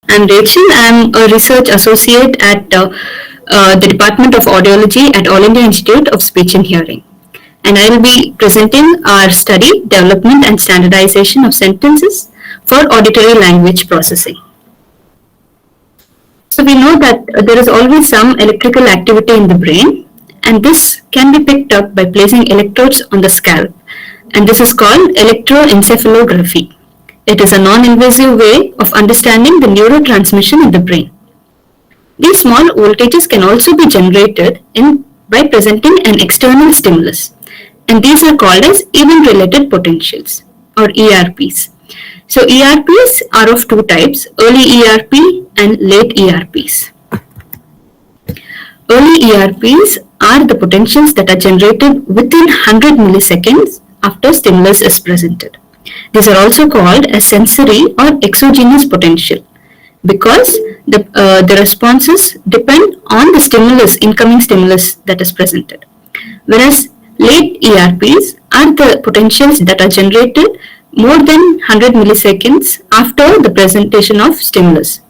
I'm Rachel. I'm a research associate at the Department of Audiology at All India Institute of Speech and Hearing. And I will be presenting our study, development and standardization of sentences for auditory language processing. So we know that there is always some electrical activity in the brain, and this can be picked up by placing electrodes on the scalp. And this is called electroencephalography. It is a non-invasive way of understanding the neurotransmission in the brain. These small voltages can also be generated by presenting an external stimulus, and these are called as event-related potentials or ERPs. So ERPs are of two types, early ERP and late ERPs. Early ERPs are the potentials that are generated within 100 milliseconds after stimulus is presented. These are also called as sensory or exogenous potential because the responses depend on the incoming stimulus that is presented. Whereas late ERPs are the potentials that are generated more than 100 milliseconds after the presentation of stimulus.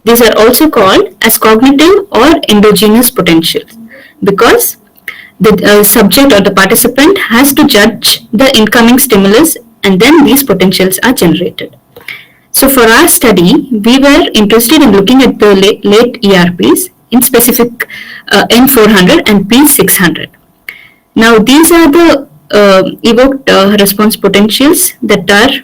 These are also called as cognitive or endogenous potentials because the subject or the participant has to judge the incoming stimulus, and then these potentials are generated. So for our study, we were interested in looking at the late ERPs, in specific N400 and P600. Now these are the evoked response potentials that are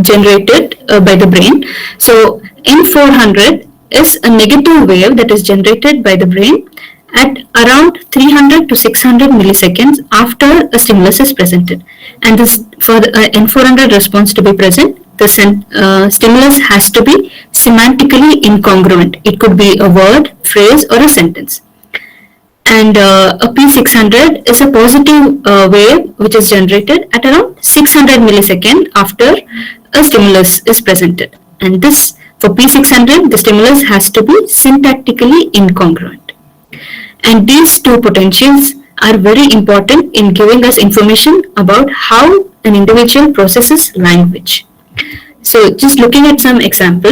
generated by the brain. So N400 is a negative wave that is generated by the brain at around 300 to 600 milliseconds after a stimulus is presented. And this, for the N400 response to be present, the stimulus has to be semantically incongruent. It could be a word, phrase, or a sentence. And a P600 is a positive wave which is generated at around 600 milliseconds after a stimulus is presented. And this, for P600, the stimulus has to be syntactically incongruent. And these two potentials are very important in giving us information about how an individual processes language. So just looking at some example,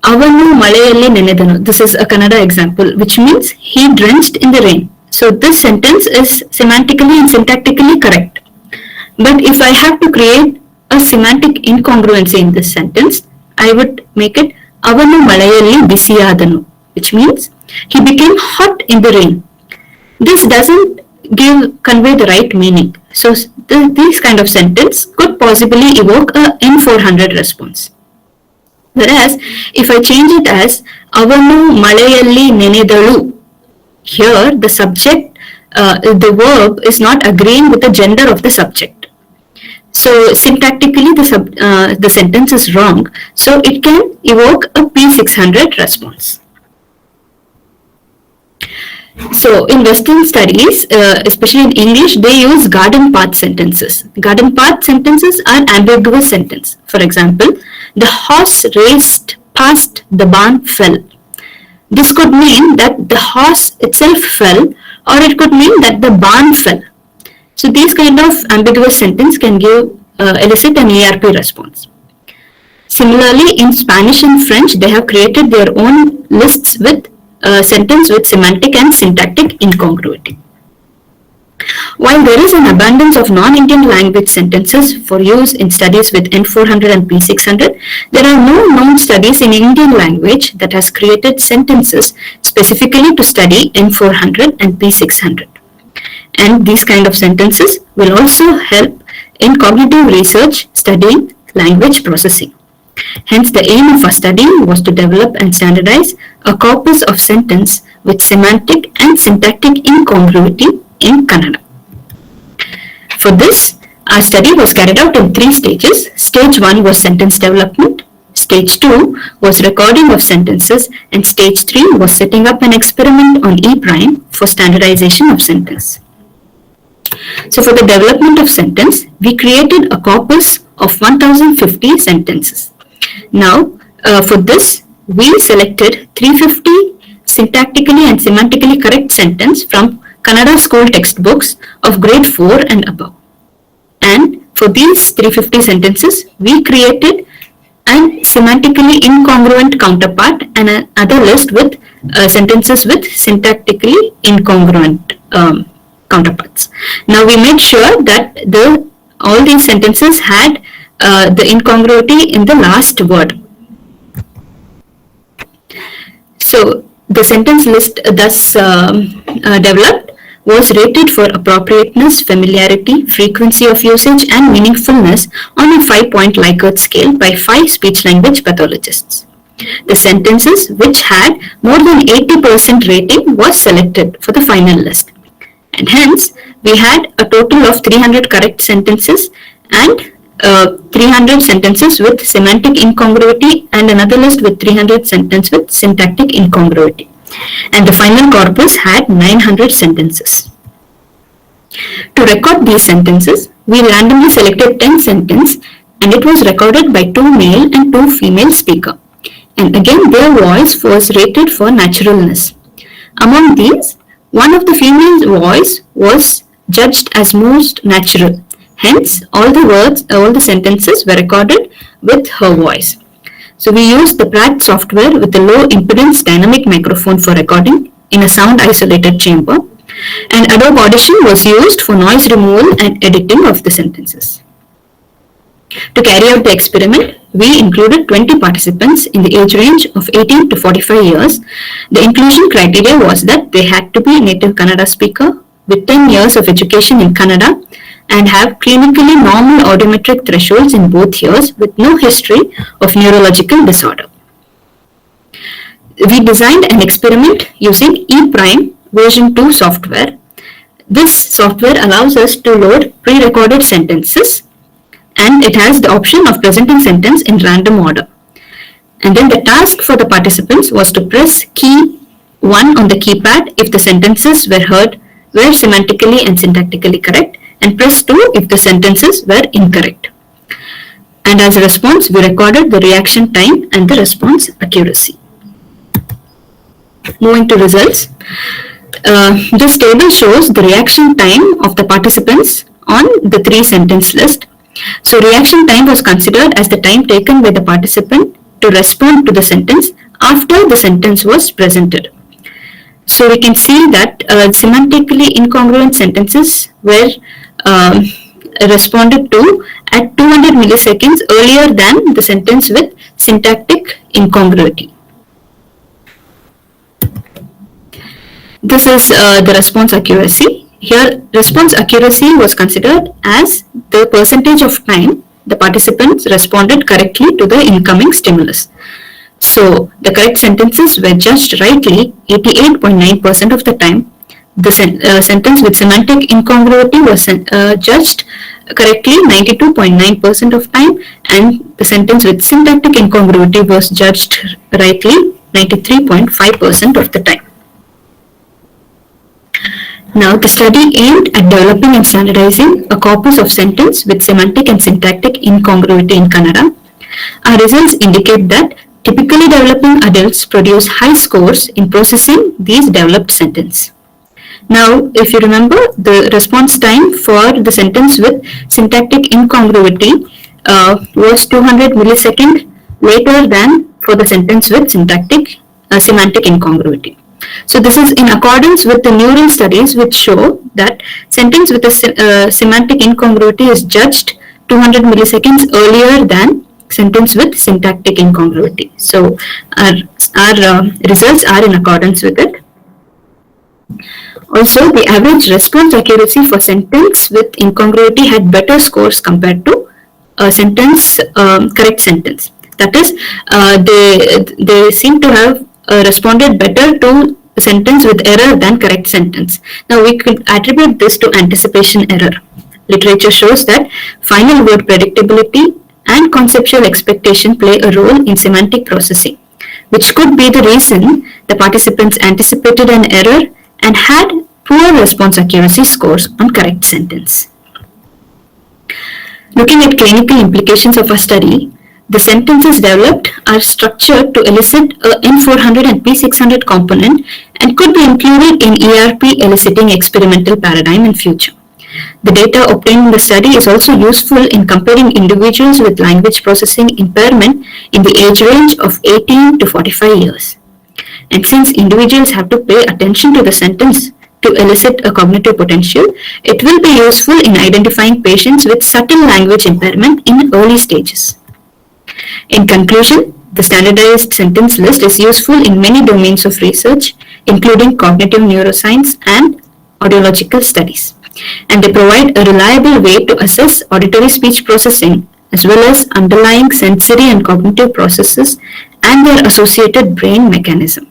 Avanu Malayalli Nenedanu. This is a Kannada example, which means he drenched in the rain. So this sentence is semantically and syntactically correct. But if I have to create a semantic incongruency in this sentence, I would make it Avanu Malayalli Bisiyadanu, which means he became hot in the rain. This doesn't convey the right meaning. So this kind of sentence could possibly evoke a N400 response. Whereas if I change it as Avanu Malayalli Nenedalu, here the subject, the verb is not agreeing with the gender of the subject. So syntactically the sentence is wrong. So it can evoke a P600 response. So in Western studies, especially in English, they use garden path sentences. Garden path sentences are ambiguous sentences. For example, the horse raced past the barn fell. This could mean that the horse itself fell, or it could mean that the barn fell. So these kind of ambiguous sentence can elicit an ERP response. Similarly, in Spanish and French, they have created their own lists with sentence with semantic and syntactic incongruity. While there is an abundance of non-Indian language sentences for use in studies with N400 and P600, there are no known studies in Indian language that has created sentences specifically to study N400 and P600. And these kind of sentences will also help in cognitive research studying language processing. Hence, the aim of our study was to develop and standardize a corpus of sentence with semantic and syntactic incongruity in Kannada. For this, our study was carried out in 3 stages. Stage 1 was sentence development, Stage 2 was recording of sentences, and Stage 3 was setting up an experiment on E prime for standardization of sentence. So for the development of sentence, we created a corpus of 1050 sentences. Now, for this, we selected 350 syntactically and semantically correct sentence from Kannada school textbooks of grade 4 and above. And for these 350 sentences, we created and semantically incongruent counterpart, and another list with sentences with syntactically incongruent counterparts. Now we made sure that all these sentences had the incongruity in the last word. So the sentence list thus developed was rated for appropriateness, familiarity, frequency of usage, and meaningfulness on a 5-point Likert scale by 5 speech-language pathologists. The sentences which had more than 80% rating was selected for the final list. And hence, we had a total of 300 correct sentences and 300 sentences with semantic incongruity and another list with 300 sentences with syntactic incongruity. And the final corpus had 900 sentences. To record these sentences, we randomly selected 10 sentences and it was recorded by 2 male and 2 female speakers. And again, their voice was rated for naturalness. Among these, one of the female's voice was judged as most natural. Hence, all the sentences were recorded with her voice. So we used the Pratt software with a low impedance dynamic microphone for recording in a sound isolated chamber, and Adobe Audition was used for noise removal and editing of the sentences. To carry out the experiment, we included 20 participants in the age range of 18 to 45 years. The inclusion criteria was that they had to be a native Kannada speaker with 10 years of education in Kannada and have clinically normal audiometric thresholds in both ears with no history of neurological disorder. We designed an experiment using ePrime version 2 software. This software allows us to load pre-recorded sentences, and it has the option of presenting sentence in random order. And then the task for the participants was to press key 1 on the keypad if the sentences were semantically and syntactically correct, and press 2 if the sentences were incorrect. And as a response, we recorded the reaction time and the response accuracy. Moving to results. This table shows the reaction time of the participants on the 3-sentence list. So reaction time was considered as the time taken by the participant to respond to the sentence after the sentence was presented. So we can see that semantically incongruent sentences were responded to at 200 milliseconds earlier than the sentence with syntactic incongruity. This is the response accuracy. Here, response accuracy was considered as the percentage of time the participants responded correctly to the incoming stimulus. So, the correct sentences were judged rightly 88.9% of the time. The sentence with semantic incongruity was judged correctly 92.9% of time, and the sentence with syntactic incongruity was judged rightly 93.5% of the time. Now, the study aimed at developing and standardizing a corpus of sentence with semantic and syntactic incongruity in Kannada. Our results indicate that typically developing adults produce high scores in processing these developed sentences. Now, if you remember, the response time for the sentence with syntactic incongruity was 200 milliseconds later than for the sentence with semantic incongruity. So this is in accordance with the neural studies which show that sentence with a semantic incongruity is judged 200 milliseconds earlier than sentence with syntactic incongruity. So our results are in accordance with it. Also, the average response accuracy for sentence with incongruity had better scores compared to a correct sentence. That is, they seem to have responded better to a sentence with error than correct sentence. Now, we could attribute this to anticipation error. Literature shows that final word predictability and conceptual expectation play a role in semantic processing, which could be the reason the participants anticipated an error and had poor response accuracy scores on correct sentence. Looking at clinical implications of our study, the sentences developed are structured to elicit a N400 and P600 component and could be included in ERP eliciting experimental paradigm in future. The data obtained in the study is also useful in comparing individuals with language processing impairment in the age range of 18 to 45 years. And since individuals have to pay attention to the sentence to elicit a cognitive potential, it will be useful in identifying patients with subtle language impairment in early stages. In conclusion, the standardized sentence list is useful in many domains of research, including cognitive neuroscience and audiological studies, and they provide a reliable way to assess auditory speech processing as well as underlying sensory and cognitive processes and their associated brain mechanism.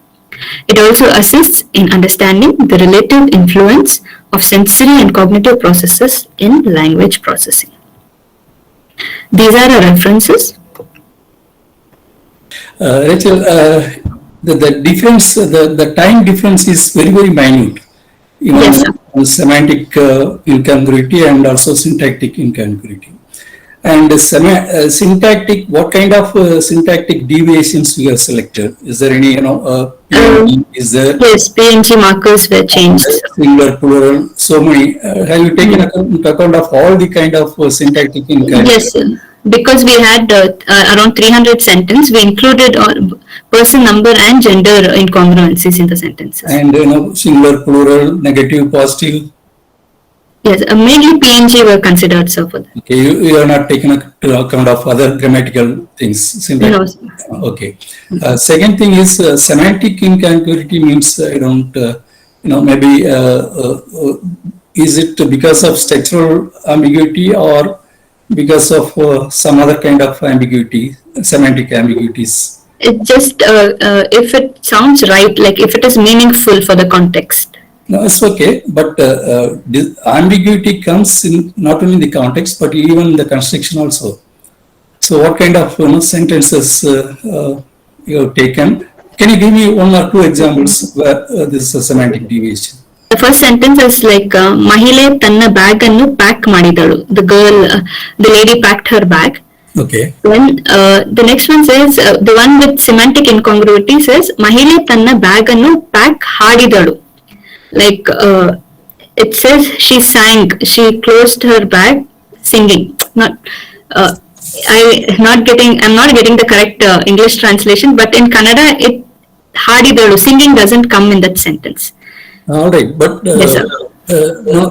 It also assists in understanding the relative influence of sensory and cognitive processes in language processing. These are our references. Rachel, the difference, the time difference is very, very minute. You know, Yes, sir. Semantic incongruity and also syntactic incongruity. And syntactic, what kind of syntactic deviations we have selected? Is there any, PNG, is there? Yes, PNG markers were changed. Singular, plural, so many. Have you taken account of all the kind of syntactic incongruity? Yes, sir. Because we had around 300 sentences, we included person, number, and gender incongruencies in the sentences. And singular, plural, negative, positive. Yes, mainly PNG were considered, sir, for that. Okay, you are not taking account of other grammatical things. No. Okay. Second thing is semantic incongruity means I don't, maybe is it because of structural ambiguity or because of some other kind of ambiguity, semantic ambiguities? It just, if it sounds right, like if it is meaningful for the context. No, it's okay, but this ambiguity comes in not only in the context, but even the construction also. So what kind of sentences you have taken? Can you give me one or two examples where this is a semantic deviation? The first sentence is like, Mahile tanna bag annu pack madidalu. The girl, the lady packed her bag. Okay. Then the next one says, the one with semantic incongruity says, Mahile tanna bag annu pack hadidalu. Like it says she sang, she closed her bag singing. I'm not getting the correct English translation, but in Kannada it hadidalu, singing doesn't come in that sentence. All right, but Yes, sir.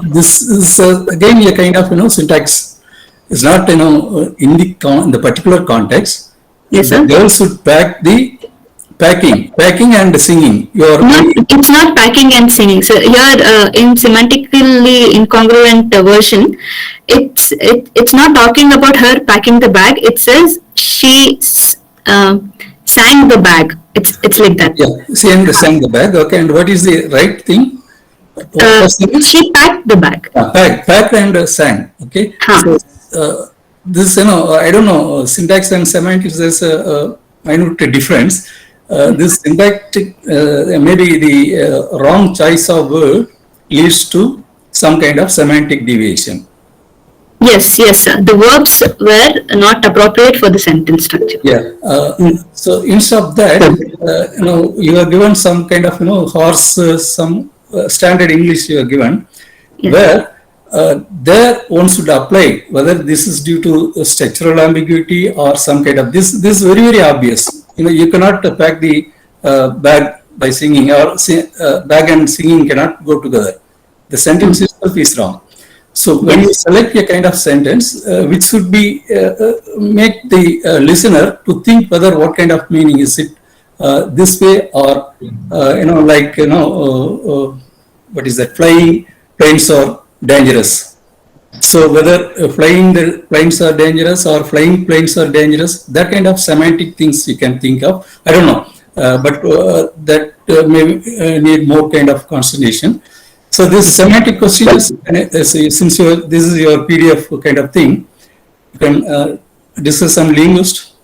this is again a kind of syntax. It's not in the particular context. Yes, The sir. girl should pack the packing and singing. It's not packing and singing. So here in semantically incongruent version, it's not talking about her packing the bag. It says she sang the bag. It's like that. Yeah, sang the bag. Okay, and what is the right thing? She packed the bag. Packed and sang. Okay. Huh. So this I don't know, syntax and semantics. There's a minute difference. This syntactic, maybe the wrong choice of word leads to some kind of semantic deviation. Yes, sir. The verbs were not appropriate for the sentence structure. Yeah. So instead of that, you are given some kind of horse, some standard English you are given, Yes. where there one should apply whether this is due to structural ambiguity or some kind of this. This is very, very obvious. You cannot pack the bag by singing, or bag and singing cannot go together. The sentence itself is wrong. So when you select a kind of sentence, which should be make the listener to think whether what kind of meaning is it this way or what is that? Flying planes are dangerous. So whether flying the planes are dangerous or flying planes are dangerous, that kind of semantic things you can think of. I don't know, but that may need more kind of concentration. So this semantic question is, since this is your PDF kind of thing, you can discuss some linguist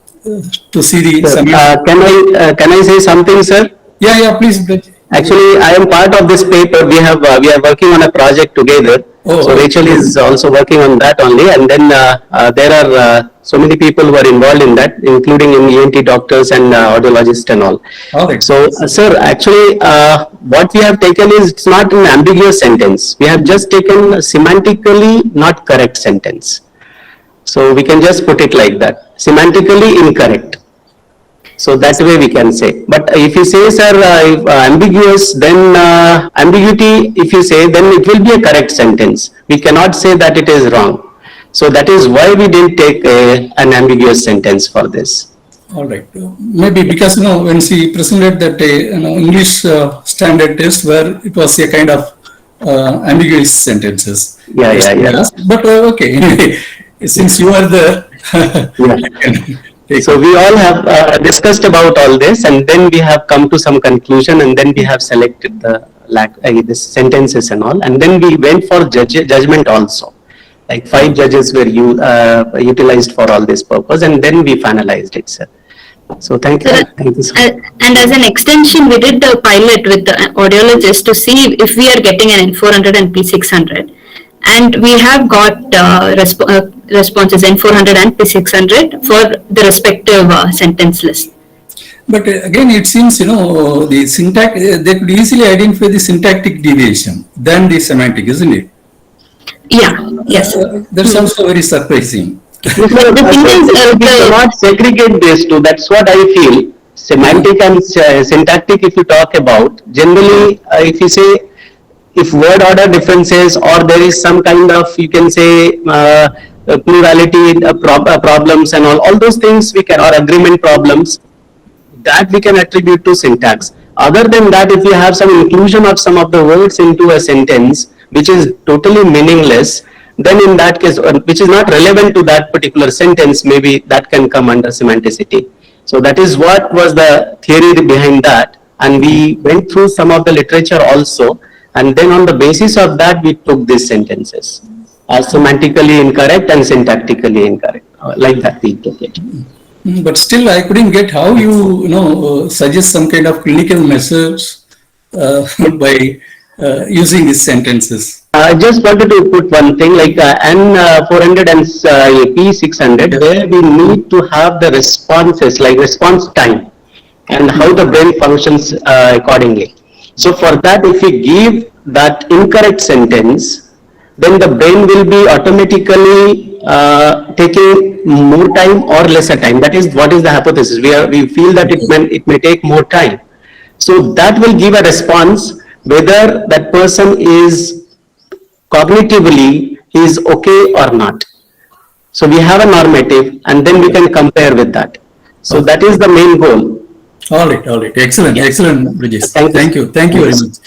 to see the semantic. Can I say something, sir? Yeah, please. Actually, I am part of this paper. We are working on a project together. So Rachel is also working on that only, and then there are so many people who are involved in that, including ENT doctors and audiologists and all. All right. So, sir, actually, what we have taken is, it's not an ambiguous sentence. We have just taken a semantically not correct sentence. So we can just put it like that, semantically incorrect. So that way we can say. But if you say, sir, if ambiguous, then ambiguity, if you say, then it will be a correct sentence. We cannot say that it is wrong. So that is why we didn't take an ambiguous sentence for this. All right. Maybe because, when she presented that English standard test where it was a kind of ambiguous sentences. Yeah. But okay, anyway, since you are there, Yeah. So we all have discussed about all this, and then we have come to some conclusion, and then we have selected the sentences and all, and then we went for judgment also. Like 5 judges were utilized for all this purpose, and then we finalized it, sir. So thank you. Thank you, sir. And as an extension, we did the pilot with the audiologist to see if we are getting an N400 and P600. And we have got responses N400 and P600 for the respective sentence list. But again, it seems, the syntax, they could easily identify the syntactic deviation than the semantic, isn't it? Yeah, yes. That's also very surprising. The thing is, we cannot segregate these two. That's what I feel. Semantic and syntactic, if you talk about, generally, if you say, if word order differences or there is some kind of, you can say, plurality problems and all those things we can, or agreement problems, that we can attribute to syntax. Other than that, if you have some inclusion of some of the words into a sentence, which is totally meaningless, then in that case, which is not relevant to that particular sentence, maybe that can come under semanticity. So that is what was the theory behind that. And we went through some of the literature also. And then on the basis of that, we took these sentences as semantically incorrect and syntactically incorrect. Like that we took it. But still, I couldn't get how you, suggest some kind of clinical measures by using these sentences. I just wanted to put one thing, like N400 and P600, where we need to have the responses, like response time, and how the brain functions accordingly. So for that, if we give that incorrect sentence, then the brain will be automatically taking more time or lesser time. That is what is the hypothesis. We feel that it may take more time. So that will give a response whether that person is cognitively is okay or not. So we have a normative, and then we can compare with that. So that is the main goal. All right. Excellent, Bridges. Thank you Thank you very much.